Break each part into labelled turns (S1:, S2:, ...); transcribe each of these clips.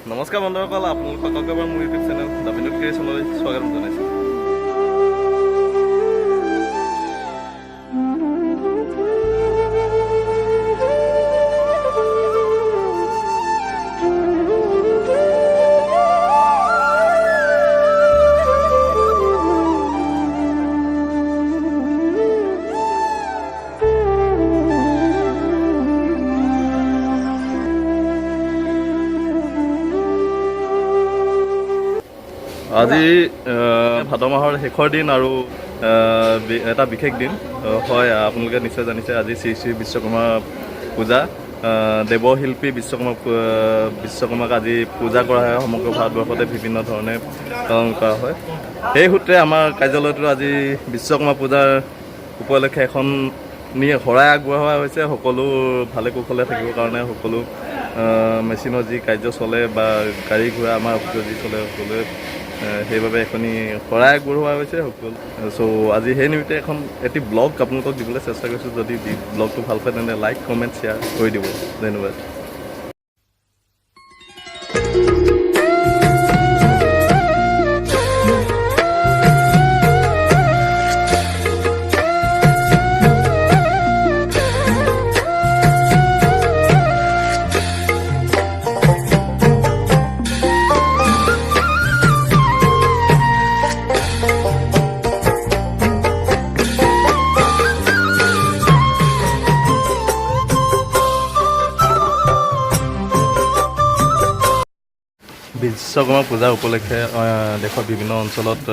S1: নমস্কাৰ বন্ধুসকল, আপোনালোকক এবাৰ মোৰ ইউটিউব চেনেল দ্য বিনোদ ক্ৰিয়েশ্যনলৈ স্বাগতম জনাইছোঁ। আজি ভাদ মাহৰ শেষৰ দিন আৰু এটা বিশেষ দিন হয়। আপোনালোকে নিশ্চয় জানিছে, আজি শ্ৰী শ্ৰী বিশ্বকৰ্মা পূজা। দেৱশিল্পী বিশ্বকৰ্মাক আজি পূজা কৰা হয়। সমগ্ৰ ভাৰতবৰ্ষতে বিভিন্ন ধৰণে পালন কৰা হয়। সেই সূত্ৰে আমাৰ কাৰ্যালয়টো আজি বিশ্বকৰ্মা পূজাৰ উপলক্ষে এখন শৰাই আগবঢ়োৱা হৈছে। সকলো ভালে কুশলে থাকিবৰ কাৰণে সকলো মেচিনৰ যি কাৰ্য চলে বা গাড়ী ঘোঁৰা আমাৰ অফিচত যি চলে সকলোৱে সেইবাবে এখনি শৰাই আগবঢ়োৱা হৈছে সকলো। চ' আজি সেই নিমিত্তে এটি ব্লগ আপোনালোকক দিবলৈ চেষ্টা কৰিছোঁ। যদি ব্লগটো ভাল পায় তেন্তে লাইক কমেণ্ট শ্বেয়াৰ কৰি দিব। ধন্যবাদ। বিশ্বকৰ্মা পূজা উপলক্ষে দেশৰ বিভিন্ন অঞ্চলত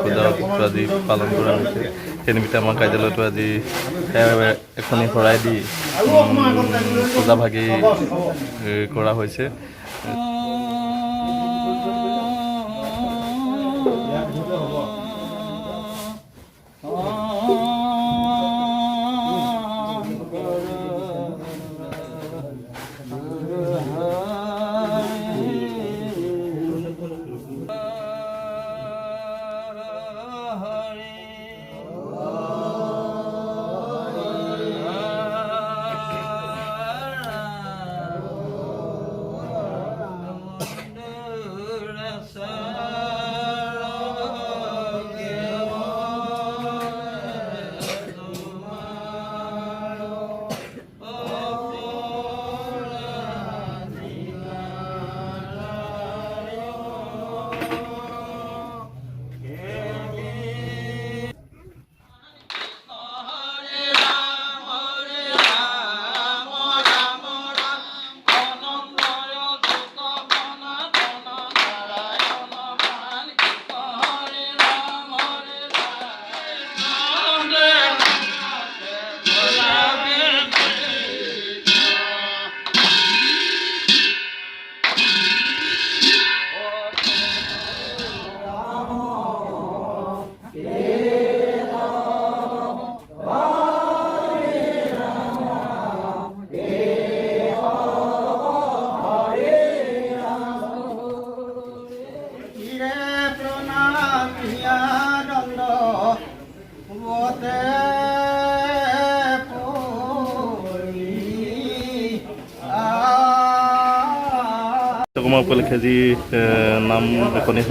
S1: পূজা আজি পালন কৰা হৈছে। সেই নিমিত্তে আমাৰ কাৰ্যালয়টো আজি এখনি শৰাই দি পূজা ভাগি কৰা হৈছে। বিশ্বকৰ্মা উপলক্ষে যি নাম এখনি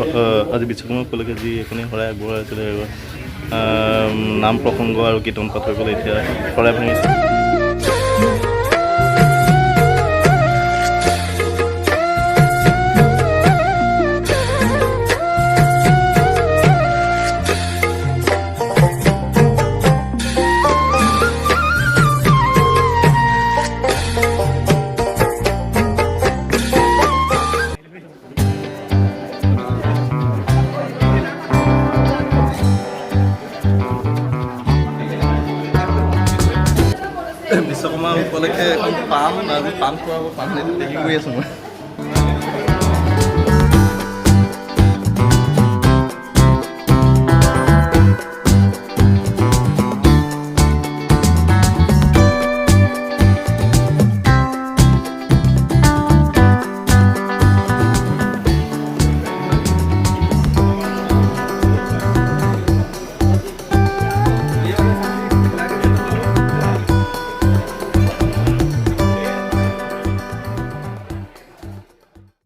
S1: আজি বিশ্বকৰ্মা উপলক্ষে যি এখনি শৰাই আগবঢ়োৱা হৈছিলে, নাম প্ৰসংগ আৰু কীৰ্তন পাঠ কৰিবলৈ এতিয়া শৰাই ভাঙিছে। বিশ্বকৰ্মা উপলক্ষে এখন পাণ আজি পাণ খোৱা পাণ দেখি কৰি আছোঁ মই।